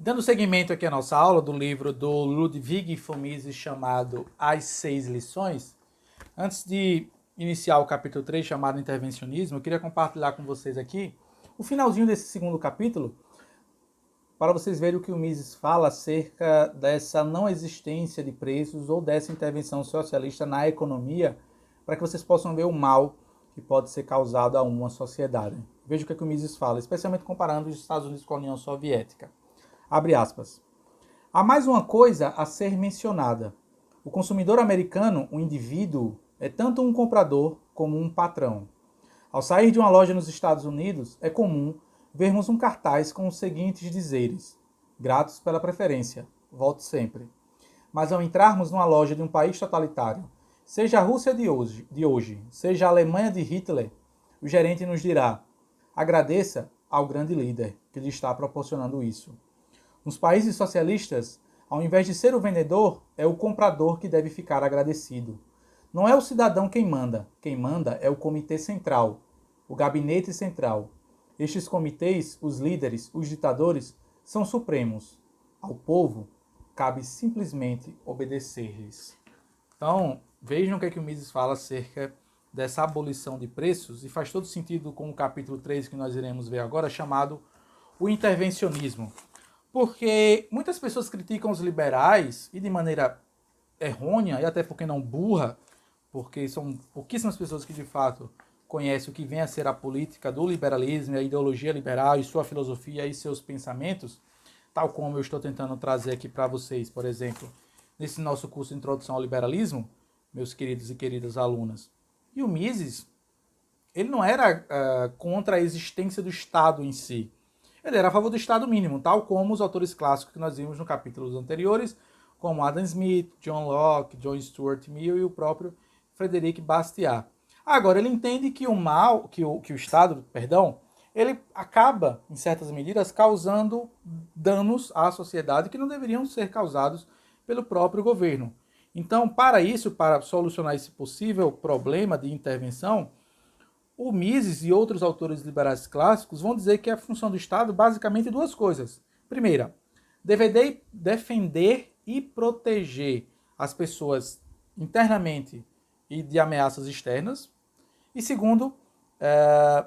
Dando seguimento aqui à nossa aula do livro do Ludwig von Mises chamado As Seis Lições, antes de iniciar o capítulo 3 chamado Intervencionismo, eu queria compartilhar com vocês aqui o finalzinho desse segundo capítulo, para vocês verem o que o Mises fala acerca dessa não existência de preços ou dessa intervenção socialista na economia, para que vocês possam ver o mal que pode ser causado a uma sociedade. Veja o que o Mises fala, especialmente comparando os Estados Unidos com a União Soviética. Abre aspas. Há mais uma coisa a ser mencionada. O consumidor americano, o indivíduo, é tanto um comprador como um patrão. Ao sair de uma loja nos Estados Unidos, é comum vermos um cartaz com os seguintes dizeres: gratos pela preferência, volte sempre. Mas ao entrarmos numa loja de um país totalitário, seja a Rússia de hoje, seja a Alemanha de Hitler, o gerente nos dirá: agradeça ao grande líder que lhe está proporcionando isso. Nos países socialistas, ao invés de ser o vendedor, é o comprador que deve ficar agradecido. Não é o cidadão quem manda é o comitê central, o gabinete central. Estes comitês, os líderes, os ditadores, são supremos. Ao povo, cabe simplesmente obedecer-lhes. Então, vejam o que o Mises fala acerca dessa abolição de preços, e faz todo sentido com o capítulo 3 que nós iremos ver agora, chamado o intervencionismo. Porque muitas pessoas criticam os liberais, e de maneira errônea, e até porque não burra, porque são pouquíssimas pessoas que de fato conhecem o que vem a ser a política do liberalismo, a ideologia liberal e sua filosofia e seus pensamentos, tal como eu estou tentando trazer aqui para vocês, por exemplo, nesse nosso curso de Introdução ao Liberalismo, meus queridos e queridas alunas. E o Mises, ele não era contra a existência do Estado em si. Ele era a favor do Estado mínimo, tal como os autores clássicos que nós vimos no capítulos anteriores, como Adam Smith, John Locke, John Stuart Mill e o próprio Frederic Bastiat. Agora, ele entende que o Estado, ele acaba, em certas medidas, causando danos à sociedade que não deveriam ser causados pelo próprio governo. Então, para solucionar esse possível problema de intervenção, o Mises e outros autores liberais clássicos vão dizer que a função do Estado basicamente duas coisas. Primeira, defender e proteger as pessoas internamente e de ameaças externas. E segundo,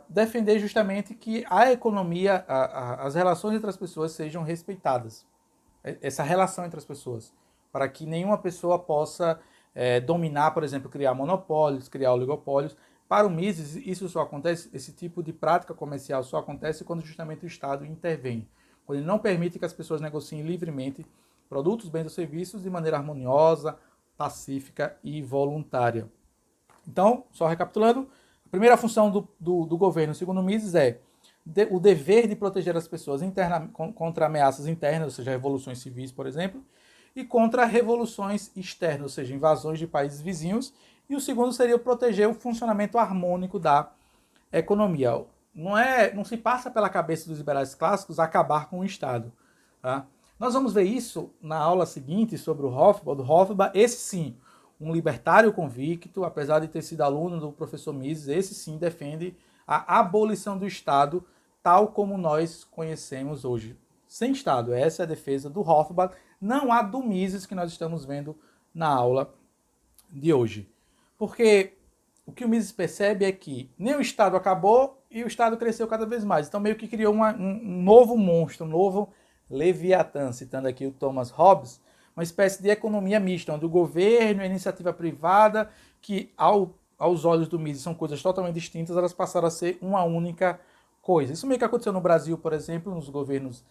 defender justamente que a economia, as relações entre as pessoas sejam respeitadas. Essa relação entre as pessoas. Para que nenhuma pessoa possa dominar, por exemplo, criar monopólios, criar oligopólios. Para o Mises, isso só acontece, esse tipo de prática comercial só acontece quando justamente o Estado intervém. Quando ele não permite que as pessoas negociem livremente produtos, bens ou serviços de maneira harmoniosa, pacífica e voluntária. Então, só recapitulando, a primeira função do governo, segundo Mises, é o dever de proteger as pessoas contra ameaças internas, ou seja, revoluções civis, por exemplo, e contra revoluções externas, ou seja, invasões de países vizinhos. E o segundo seria proteger o funcionamento harmônico da economia. Não se passa pela cabeça dos liberais clássicos acabar com o Estado. Tá? Nós vamos ver isso na aula seguinte sobre o Hofbauer. Esse sim, um libertário convicto, apesar de ter sido aluno do professor Mises, esse sim defende a abolição do Estado tal como nós conhecemos hoje. Sem Estado. Essa é a defesa do Hofbauer, não a do Mises que nós estamos vendo na aula de hoje. Porque o que o Mises percebe é que nem o Estado acabou e o Estado cresceu cada vez mais. Então meio que criou um novo monstro, um novo Leviatã, citando aqui o Thomas Hobbes, uma espécie de economia mista, onde o governo e a iniciativa privada, que aos olhos do Mises são coisas totalmente distintas, elas passaram a ser uma única coisa. Isso meio que aconteceu no Brasil, por exemplo, nos governos,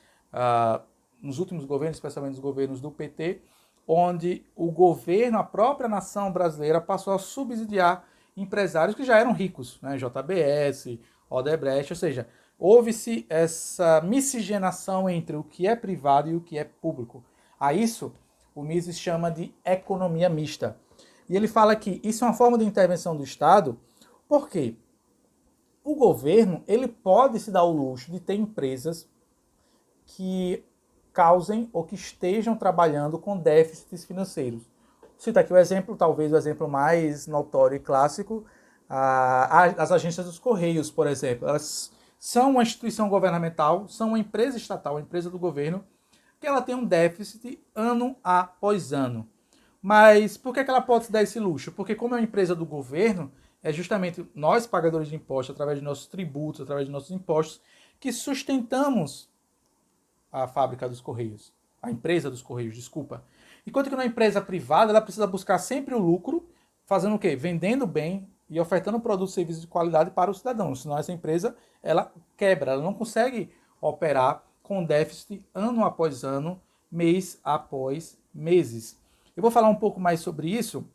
nos últimos governos, especialmente nos governos do PT, onde o governo, a própria nação brasileira, passou a subsidiar empresários que já eram ricos, né? JBS, Odebrecht, ou seja, houve-se essa miscigenação entre o que é privado e o que é público. A isso, o Mises chama de economia mista. E ele fala que isso é uma forma de intervenção do Estado, porque o governo ele pode se dar o luxo de ter empresas que causem ou que estejam trabalhando com déficits financeiros. Cita aqui o exemplo, talvez o exemplo mais notório e clássico, as agências dos Correios, por exemplo. Elas são uma instituição governamental, são uma empresa estatal, uma empresa do governo, que ela tem um déficit ano após ano. Mas por que ela pode se dar esse luxo? Porque como é uma empresa do governo, é justamente nós, pagadores de impostos, através de nossos tributos, através de nossos impostos, que sustentamos a fábrica dos Correios, a empresa dos Correios, desculpa. Enquanto que na empresa privada, ela precisa buscar sempre o lucro, fazendo o quê? Vendendo bem e ofertando produtos e serviços de qualidade para o cidadão. Senão essa empresa, ela quebra, ela não consegue operar com déficit ano após ano, mês após meses. Eu vou falar um pouco mais sobre isso,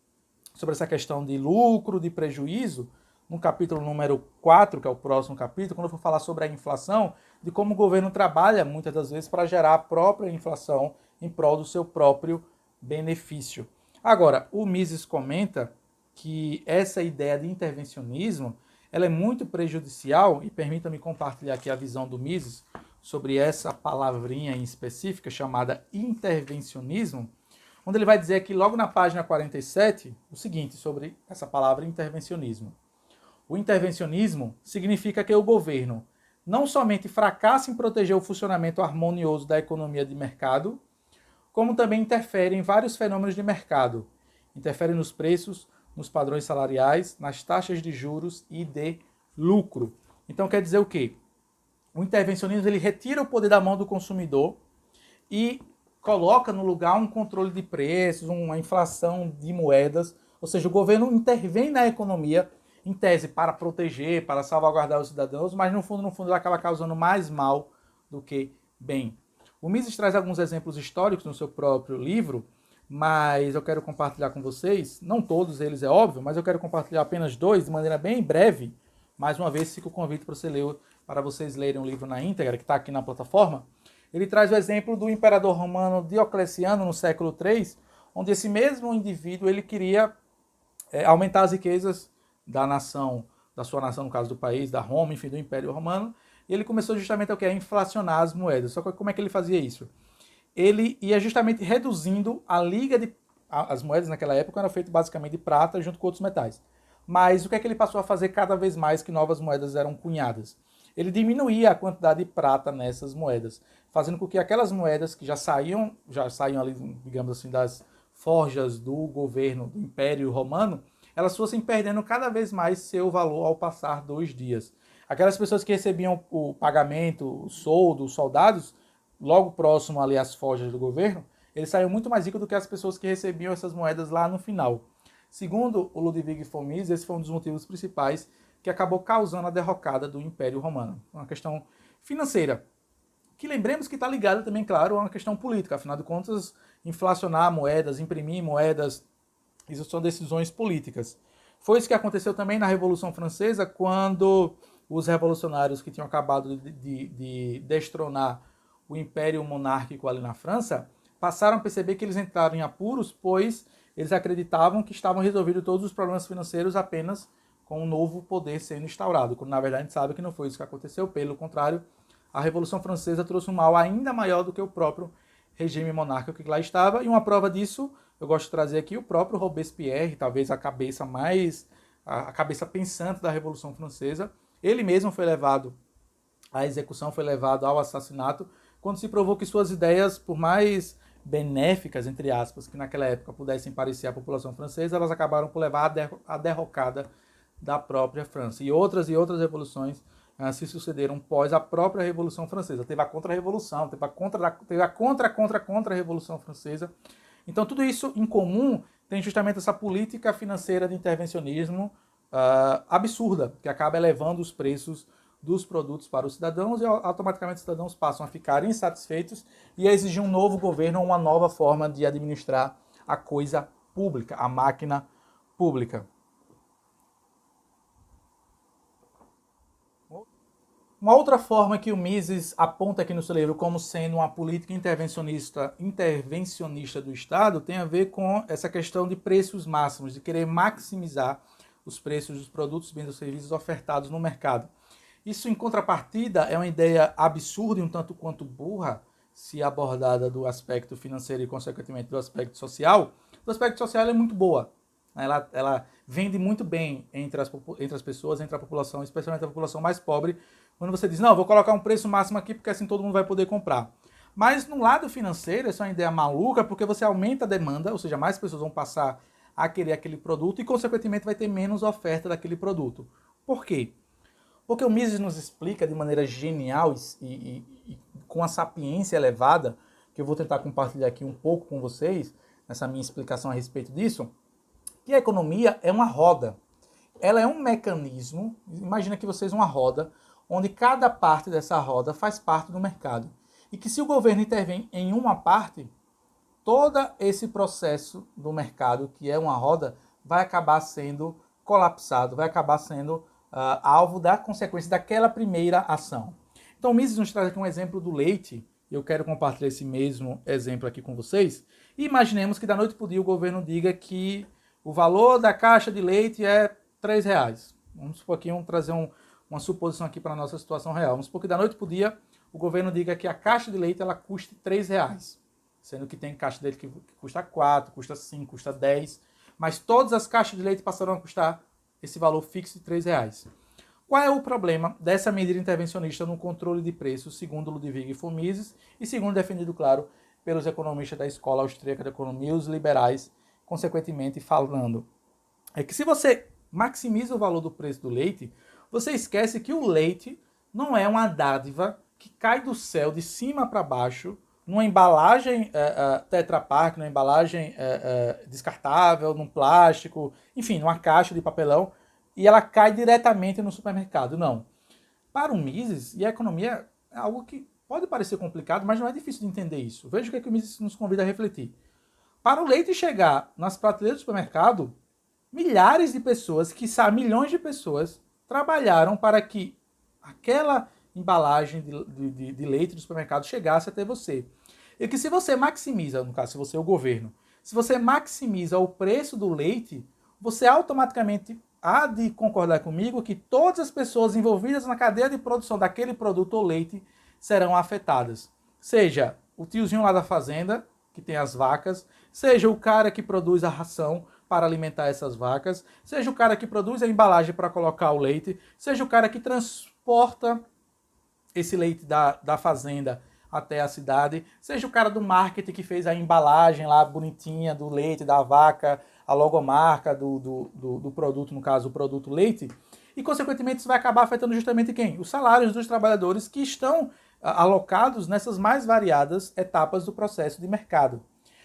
sobre essa questão de lucro, de prejuízo, no capítulo número 4, que é o próximo capítulo, quando eu for falar sobre a inflação, de como o governo trabalha muitas das vezes para gerar a própria inflação em prol do seu próprio benefício. Agora, o Mises comenta que essa ideia de intervencionismo ela é muito prejudicial, e permita-me compartilhar aqui a visão do Mises sobre essa palavrinha em específica chamada intervencionismo, onde ele vai dizer aqui logo na página 47 o seguinte sobre essa palavra intervencionismo. O intervencionismo significa que o governo não somente fracassa em proteger o funcionamento harmonioso da economia de mercado, como também interfere em vários fenômenos de mercado. Interfere nos preços, nos padrões salariais, nas taxas de juros e de lucro. Então quer dizer o quê? O intervencionismo ele retira o poder da mão do consumidor e coloca no lugar um controle de preços, uma inflação de moedas, ou seja, o governo intervém na economia, em tese, para proteger, para salvaguardar os cidadãos, mas no fundo ele acaba causando mais mal do que bem. O Mises traz alguns exemplos históricos no seu próprio livro, mas eu quero compartilhar com vocês, não todos eles é óbvio, mas eu quero compartilhar apenas dois de maneira bem breve. Mais uma vez, fica o convite para vocês lerem o livro na íntegra, que está aqui na plataforma. Ele traz o exemplo do imperador romano Diocleciano, no século III, onde esse mesmo indivíduo ele queria aumentar as riquezas da nação, da sua nação, no caso do país, da Roma, enfim, do Império Romano, e ele começou justamente a inflacionar as moedas. Só que como é que ele fazia isso? Ele ia justamente reduzindo a liga de... As moedas naquela época eram feitas basicamente de prata junto com outros metais. Mas o que é que ele passou a fazer cada vez mais que novas moedas eram cunhadas? Ele diminuía a quantidade de prata nessas moedas, fazendo com que aquelas moedas que já saíam ali, digamos assim, das forjas do governo do Império Romano, elas fossem perdendo cada vez mais seu valor ao passar dos dias. Aquelas pessoas que recebiam o pagamento, o soldo, os soldados, logo próximo ali às forjas do governo, eles saíam muito mais ricos do que as pessoas que recebiam essas moedas lá no final. Segundo o Ludwig von Mises, esse foi um dos motivos principais que acabou causando a derrocada do Império Romano. Uma questão financeira, que lembremos que está ligada também, claro, a uma questão política. Afinal de contas, inflacionar moedas, imprimir moedas, isso são decisões políticas. Foi isso que aconteceu também na Revolução Francesa, quando os revolucionários que tinham acabado de destronar o Império Monárquico ali na França, passaram a perceber que eles entraram em apuros, pois eles acreditavam que estavam resolvidos todos os problemas financeiros apenas com um novo poder sendo instaurado, quando na verdade a gente sabe que não foi isso que aconteceu, pelo contrário, a Revolução Francesa trouxe um mal ainda maior do que o próprio regime monárquico que lá estava, e uma prova disso, eu gosto de trazer aqui o próprio Robespierre, talvez a cabeça pensante da Revolução Francesa, ele mesmo foi levado à execução, foi levado ao assassinato, quando se provou que suas ideias, por mais benéficas, entre aspas, que naquela época pudessem parecer à população francesa, elas acabaram por levar à derrocada da própria França. E outras revoluções se sucederam pós a própria Revolução Francesa. Teve a Contra-Revolução, teve a Contra-Revolução Francesa. Então, tudo isso em comum tem justamente essa política financeira de intervencionismo absurda, que acaba elevando os preços dos produtos para os cidadãos e automaticamente os cidadãos passam a ficar insatisfeitos e a exigir um novo governo, uma nova forma de administrar a coisa pública, a máquina pública. Uma outra forma que o Mises aponta aqui no seu livro como sendo uma política intervencionista do Estado tem a ver com essa questão de preços máximos, de querer maximizar os preços dos produtos, bens ou serviços ofertados no mercado. Isso, em contrapartida, é uma ideia absurda e um tanto quanto burra, se abordada do aspecto financeiro e, consequentemente, do aspecto social. Do aspecto social ela é muito boa. Ela vende muito bem entre as pessoas, entre a população, especialmente a população mais pobre, quando você diz, não, vou colocar um preço máximo aqui porque assim todo mundo vai poder comprar. Mas no lado financeiro, essa é uma ideia maluca, porque você aumenta a demanda, ou seja, mais pessoas vão passar a querer aquele produto e, consequentemente, vai ter menos oferta daquele produto. Por quê? Porque o Mises nos explica de maneira genial e com a sapiência elevada, que eu vou tentar compartilhar aqui um pouco com vocês, nessa minha explicação a respeito disso, que a economia é uma roda. Ela é um mecanismo, imagina que vocês uma roda, onde cada parte dessa roda faz parte do mercado. E que se o governo intervém em uma parte, todo esse processo do mercado, que é uma roda, vai acabar sendo colapsado, vai acabar sendo alvo da consequência daquela primeira ação. Então, o Mises nos traz aqui um exemplo do leite. Eu quero compartilhar esse mesmo exemplo aqui com vocês. E imaginemos que da noite para o dia o governo diga que o valor da caixa de leite é R$3. Vamos supor aqui, vamos trazer uma suposição aqui para a nossa situação real. Vamos supor que da noite para o dia o governo diga que a caixa de leite ela custe R$3. Sendo que tem caixa de leite que custa 4, custa 5, custa 10. Mas todas as caixas de leite passarão a custar esse valor fixo de R$3. Qual é o problema dessa medida intervencionista no controle de preços, segundo Ludwig von Mises e segundo defendido, claro, pelos economistas da Escola Austríaca de Economia, os liberais, consequentemente falando? É que se você maximiza o valor do preço do leite, você esquece que o leite não é uma dádiva que cai do céu de cima para baixo, numa embalagem Tetra Pak, numa embalagem descartável, num plástico, enfim, numa caixa de papelão, e ela cai diretamente no supermercado. Não. Para o Mises, e a economia é algo que pode parecer complicado, mas não é difícil de entender isso. Veja o que o Mises nos convida a refletir. Para o leite chegar nas prateleiras do supermercado, milhares de pessoas, quiçá milhões de pessoas, trabalharam para que aquela embalagem de leite do supermercado chegasse até você. E que se você maximiza, no caso, se você é o governo, se você maximiza o preço do leite, você automaticamente há de concordar comigo que todas as pessoas envolvidas na cadeia de produção daquele produto ou leite serão afetadas. Seja o tiozinho lá da fazenda, que tem as vacas, seja o cara que produz a ração para alimentar essas vacas, seja o cara que produz a embalagem para colocar o leite, seja o cara que transporta esse leite da fazenda até a cidade, seja o cara do marketing que fez a embalagem lá bonitinha do leite, da vaca, a logomarca do produto, no caso, o produto leite, e consequentemente isso vai acabar afetando justamente quem? Os salários dos trabalhadores que estão alocados nessas mais variadas etapas do processo de mercado.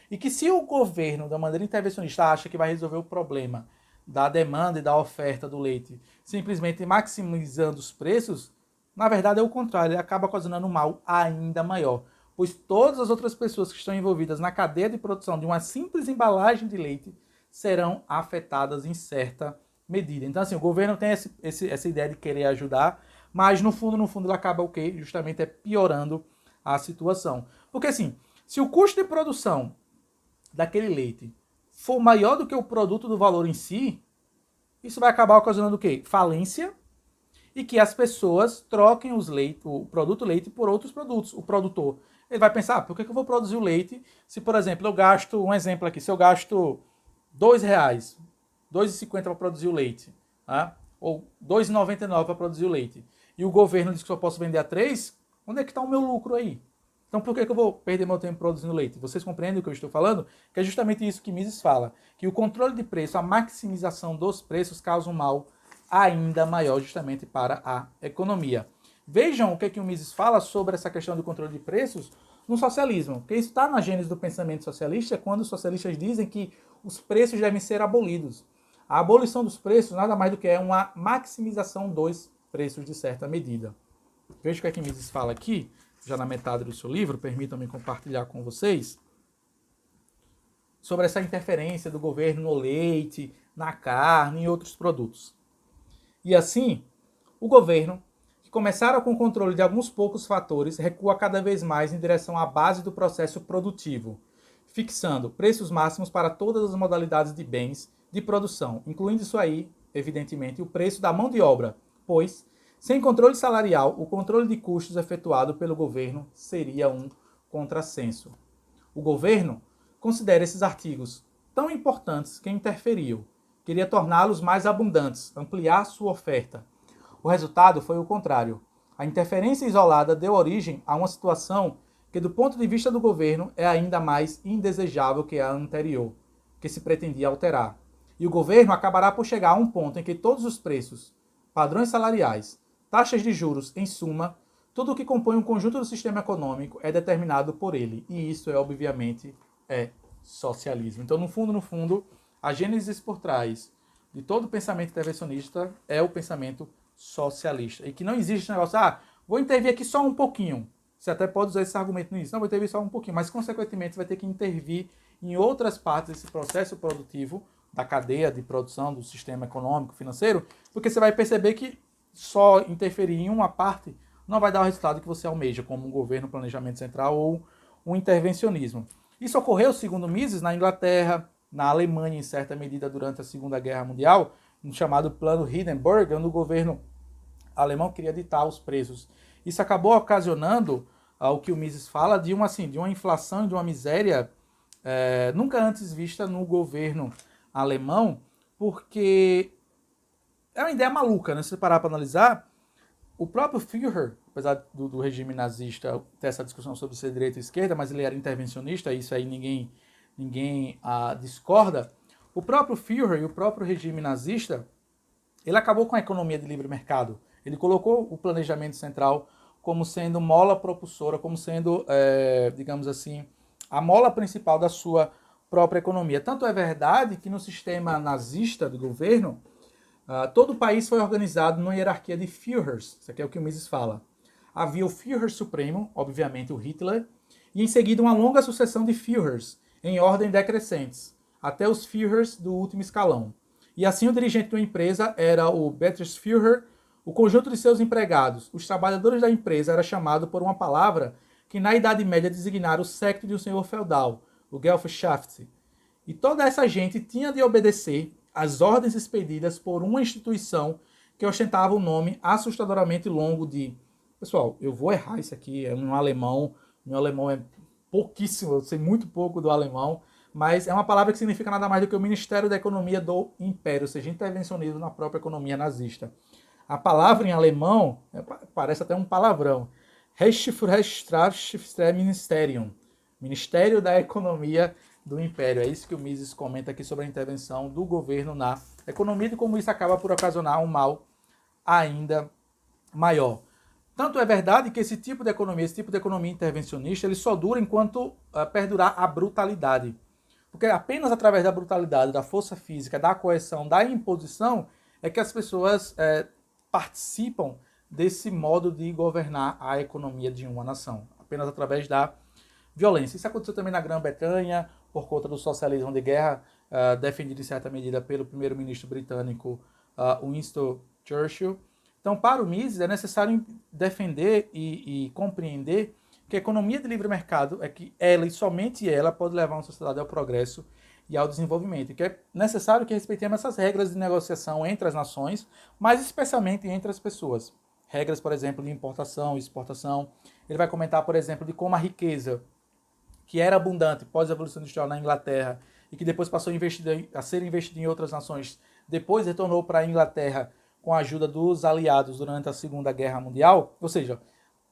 E que se o governo, da maneira intervencionista, acha que vai resolver o problema da demanda e da oferta do leite simplesmente maximizando os preços, na verdade é o contrário, ele acaba ocasionando um mal ainda maior, pois todas as outras pessoas que estão envolvidas na cadeia de produção de uma simples embalagem de leite serão afetadas em certa medida. Então, assim, o governo tem essa ideia de querer ajudar, mas no fundo ele acaba o quê? Justamente é piorando a situação. Porque, assim, se o custo de produção daquele leite for maior do que o produto do valor em si, isso vai acabar ocasionando o quê? Falência, e que as pessoas troquem o produto leite por outros produtos. O produtor, ele vai pensar, por que eu vou produzir o leite se, por exemplo, eu gasto, um exemplo aqui, se eu gasto R$2, R$2,50 para produzir o leite, tá? Ou R$2,99 para produzir o leite, e o governo diz que só posso vender a 3, onde é que está o meu lucro aí? Então por que eu vou perder meu tempo produzindo leite? Vocês compreendem o que eu estou falando? Que é justamente isso que Mises fala, que o controle de preço, a maximização dos preços causa um mal ainda maior justamente para a economia. Vejam o que o Mises fala sobre essa questão do controle de preços no socialismo, porque isso está na gênese do pensamento socialista, quando os socialistas dizem que os preços devem ser abolidos. A abolição dos preços nada mais do que é uma maximização dos preços de certa medida. Veja o que Mises fala aqui, já na metade do seu livro, permitam-me compartilhar com vocês, sobre essa interferência do governo no leite, na carne e outros produtos. E assim, o governo, que começara com o controle de alguns poucos fatores, recua cada vez mais em direção à base do processo produtivo, fixando preços máximos para todas as modalidades de bens de produção, incluindo isso aí, evidentemente, o preço da mão de obra, pois, sem controle salarial, o controle de custos efetuado pelo governo seria um contrassenso. O governo considera esses artigos tão importantes que interferiu, queria torná-los mais abundantes, ampliar sua oferta. O resultado foi o contrário. A interferência isolada deu origem a uma situação que do ponto de vista do governo é ainda mais indesejável que a anterior, que se pretendia alterar. E o governo acabará por chegar a um ponto em que todos os preços, padrões salariais, taxas de juros, em suma, tudo o que compõe um conjunto do sistema econômico é determinado por ele. E isso obviamente, socialismo. Então, no fundo, a gênese por trás de todo o pensamento intervencionista é o pensamento socialista. E que não existe negócio, vou intervir aqui só um pouquinho. Você até pode usar esse argumento no início, não, vou intervir só um pouquinho, mas consequentemente você vai ter que intervir em outras partes desse processo produtivo, da cadeia de produção, do sistema econômico, financeiro, porque você vai perceber que só interferir em uma parte não vai dar o resultado que você almeja, como um governo, planejamento central ou um intervencionismo. Isso ocorreu, segundo Mises, na Inglaterra, na Alemanha, em certa medida, durante a Segunda Guerra Mundial, no chamado Plano Hindenburg, onde o governo alemão queria ditar os preços. Isso acabou ocasionando o que o Mises fala de uma inflação, de uma miséria nunca antes vista no governo alemão, porque é uma ideia maluca, né? Se você parar para analisar, o próprio Führer, apesar do regime nazista ter essa discussão sobre ser direita ou esquerda, mas ele era intervencionista, isso aí ninguém discorda, o próprio Führer e o próprio regime nazista, ele acabou com a economia de livre mercado. Ele colocou o planejamento central como sendo mola propulsora, como sendo, digamos assim, a mola principal da sua própria economia. Tanto é verdade que no sistema nazista do governo, todo o país foi organizado numa hierarquia de Führers, isso aqui é o que o Mises fala. Havia o Führer supremo, obviamente o Hitler, e em seguida uma longa sucessão de Führers, em ordem decrescentes, até os Führers do último escalão. E assim o dirigente de uma empresa era o Betriebsführer, o conjunto de seus empregados, os trabalhadores da empresa, era chamado por uma palavra que na Idade Média designara o séquito de um senhor feudal, o Gesellschaft. E toda essa gente tinha de obedecer às ordens expedidas por uma instituição que ostentava o nome assustadoramente longo de... Pessoal, eu vou errar isso aqui, é um alemão, meu alemão é pouquíssimo, eu sei muito pouco do alemão, mas é uma palavra que significa nada mais do que o Ministério da Economia do Império, ou seja, intervencionismo na própria economia nazista. A palavra em alemão parece até um palavrão. Rechtsministerium, Ministério da Economia do Império. É isso que o Mises comenta aqui sobre a intervenção do governo na economia e como isso acaba por ocasionar um mal ainda maior. Tanto é verdade que esse tipo de economia intervencionista, ele só dura enquanto perdurar a brutalidade. Porque apenas através da brutalidade, da força física, da coerção, da imposição, é que as pessoas participam desse modo de governar a economia de uma nação. Apenas através da violência. Isso aconteceu também na Grã-Bretanha, por conta do socialismo de guerra, defendido em certa medida pelo primeiro-ministro britânico Winston Churchill. Então, para o Mises, é necessário defender e compreender que a economia de livre mercado é que ela e somente ela pode levar uma sociedade ao progresso e ao desenvolvimento. E que é necessário que respeitemos essas regras de negociação entre as nações, mas especialmente entre as pessoas. Regras, por exemplo, de importação e exportação. Ele vai comentar, por exemplo, de como a riqueza, que era abundante pós-revolução industrial na Inglaterra e que depois passou a ser investida em outras nações, depois retornou para a Inglaterra com a ajuda dos aliados durante a Segunda Guerra Mundial. Ou seja,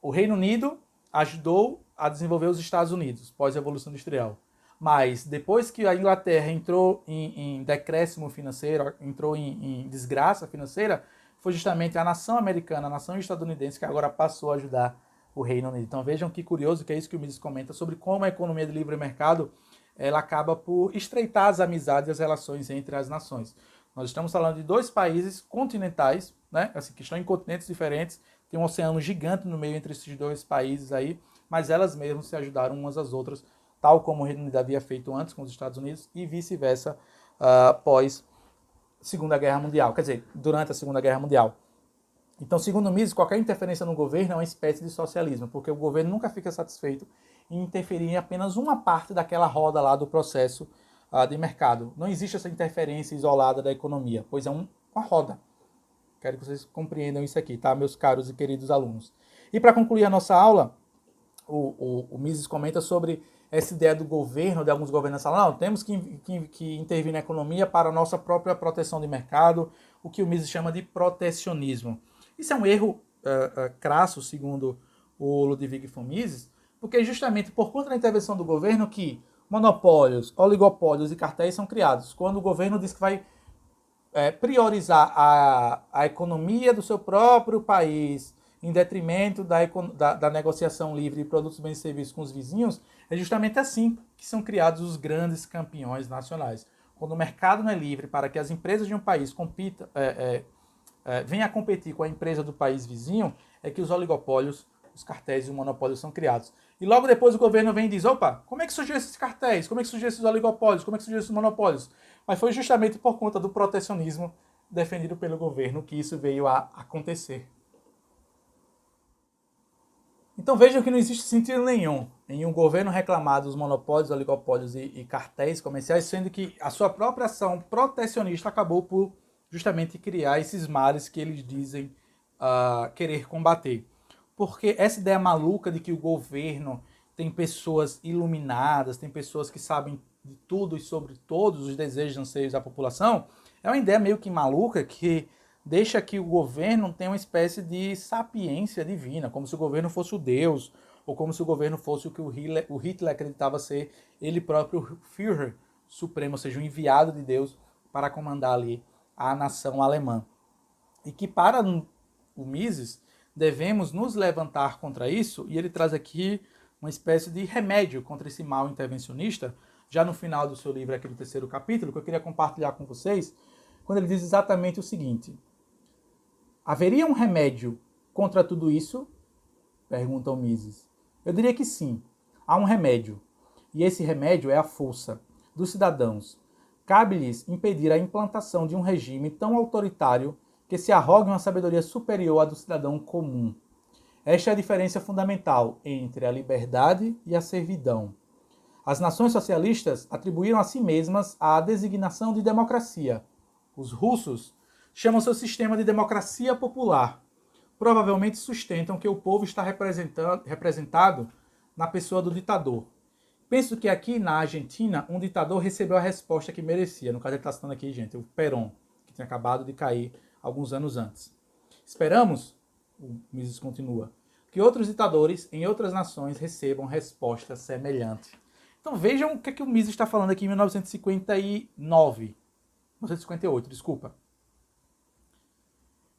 o Reino Unido ajudou a desenvolver os Estados Unidos pós-revolução industrial. Mas depois que a Inglaterra entrou em decréscimo financeiro, entrou em desgraça financeira, foi justamente a nação americana, a nação estadunidense que agora passou a ajudar o Reino Unido. Então vejam que curioso que é isso que o Mises comenta sobre como a economia de livre mercado ela acaba por estreitar as amizades e as relações entre as nações. Nós estamos falando de dois países continentais, né, assim, que estão em continentes diferentes, tem um oceano gigante no meio entre esses dois países aí, mas elas mesmas se ajudaram umas às outras, tal como o Reino Unido havia feito antes com os Estados Unidos e vice-versa pós Segunda Guerra Mundial, quer dizer, durante a Segunda Guerra Mundial. Então, segundo Mises, qualquer interferência no governo é uma espécie de socialismo, porque o governo nunca fica satisfeito em interferir em apenas uma parte daquela roda lá do processo de mercado. Não existe essa interferência isolada da economia, pois é uma roda. Quero que vocês compreendam isso aqui, tá, meus caros e queridos alunos. E para concluir a nossa aula, o Mises comenta sobre essa ideia do governo, de alguns governantes falam, não, temos que intervir na economia para a nossa própria proteção de mercado, o que o Mises chama de protecionismo. Isso é um erro crasso, segundo o Ludwig von Mises, Porque é justamente por conta da intervenção do governo que monopólios, oligopólios e cartéis são criados. Quando o governo diz que vai priorizar a economia do seu próprio país em detrimento da negociação livre de produtos, bens e serviços com os vizinhos, é justamente assim que são criados os grandes campeões nacionais. Quando o mercado não é livre para que as empresas de um país compitam, venham a competir com a empresa do país vizinho, é que os oligopólios, os cartéis e os monopólios são criados. E logo depois o governo vem e diz, opa, como é que surgiu esses cartéis? Como é que surgiu esses oligopólios? Como é que surgiu esses monopólios? Mas foi justamente por conta do protecionismo defendido pelo governo que isso veio a acontecer. Então vejam que não existe sentido nenhum em um governo reclamar dos monopólios, oligopólios e cartéis comerciais, sendo que a sua própria ação protecionista acabou por justamente criar esses males que eles dizem querer combater. Porque essa ideia maluca de que o governo tem pessoas iluminadas, tem pessoas que sabem de tudo e sobre todos os desejos e anseios da população, é uma ideia meio que maluca que deixa que o governo tenha uma espécie de sapiência divina, como se o governo fosse o Deus, ou como se o governo fosse o que o Hitler acreditava ser ele próprio Führer supremo, ou seja, o enviado de Deus para comandar ali a nação alemã. E que para o Mises devemos nos levantar contra isso, e ele traz aqui uma espécie de remédio contra esse mal intervencionista, já no final do seu livro, aqui do 3º capítulo, que eu queria compartilhar com vocês, quando ele diz exatamente o seguinte: haveria um remédio contra tudo isso? Pergunta o Mises. Eu diria que sim, há um remédio, e esse remédio é a força dos cidadãos. Cabe-lhes impedir a implantação de um regime tão autoritário que se arrogue uma sabedoria superior à do cidadão comum. Esta é a diferença fundamental entre a liberdade e a servidão. As nações socialistas atribuíram a si mesmas a designação de democracia. Os russos chamam seu sistema de democracia popular. Provavelmente sustentam que o povo está representado na pessoa do ditador. Penso que aqui na Argentina, um ditador recebeu a resposta que merecia. No caso, ele está citando aqui, gente, o Perón, que tinha acabado de cair alguns anos antes. Esperamos, o Mises continua, que outros ditadores em outras nações recebam resposta semelhante. Então vejam o que, o Mises está falando aqui em 1958, desculpa.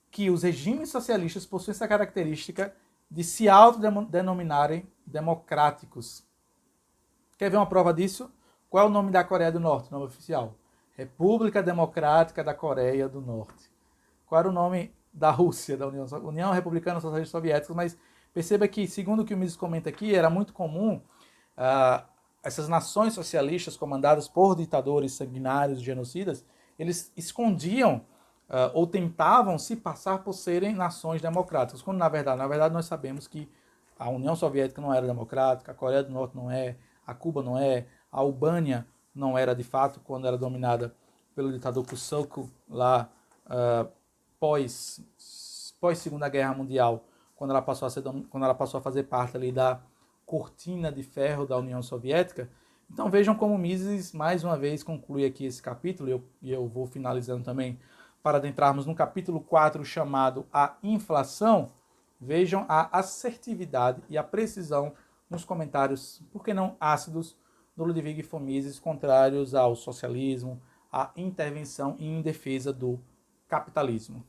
Que os regimes socialistas possuem essa característica de se autodenominarem democráticos. Quer ver uma prova disso? Qual é o nome da Coreia do Norte, o nome oficial? República Democrática da Coreia do Norte. Qual era o nome da Rússia, da União Republicana Socialista Soviética? Mas perceba que, segundo o que o Mises comenta aqui, era muito comum essas nações socialistas comandadas por ditadores sanguinários e genocidas, eles escondiam ou tentavam se passar por serem nações democráticas, quando na verdade nós sabemos que a União Soviética não era democrática, a Coreia do Norte não é, a Cuba não é, a Albânia não era de fato quando era dominada pelo ditador Kusoko lá pós Segunda Guerra Mundial, quando ela passou a fazer parte ali da cortina de ferro da União Soviética. Então vejam como Mises mais uma vez conclui aqui esse capítulo, e eu vou finalizando também para adentrarmos no capítulo 4 chamado A Inflação. Vejam a assertividade e a precisão nos comentários, por que não ácidos, do Ludwig von Mises, contrários ao socialismo, à intervenção e em defesa do capitalismo.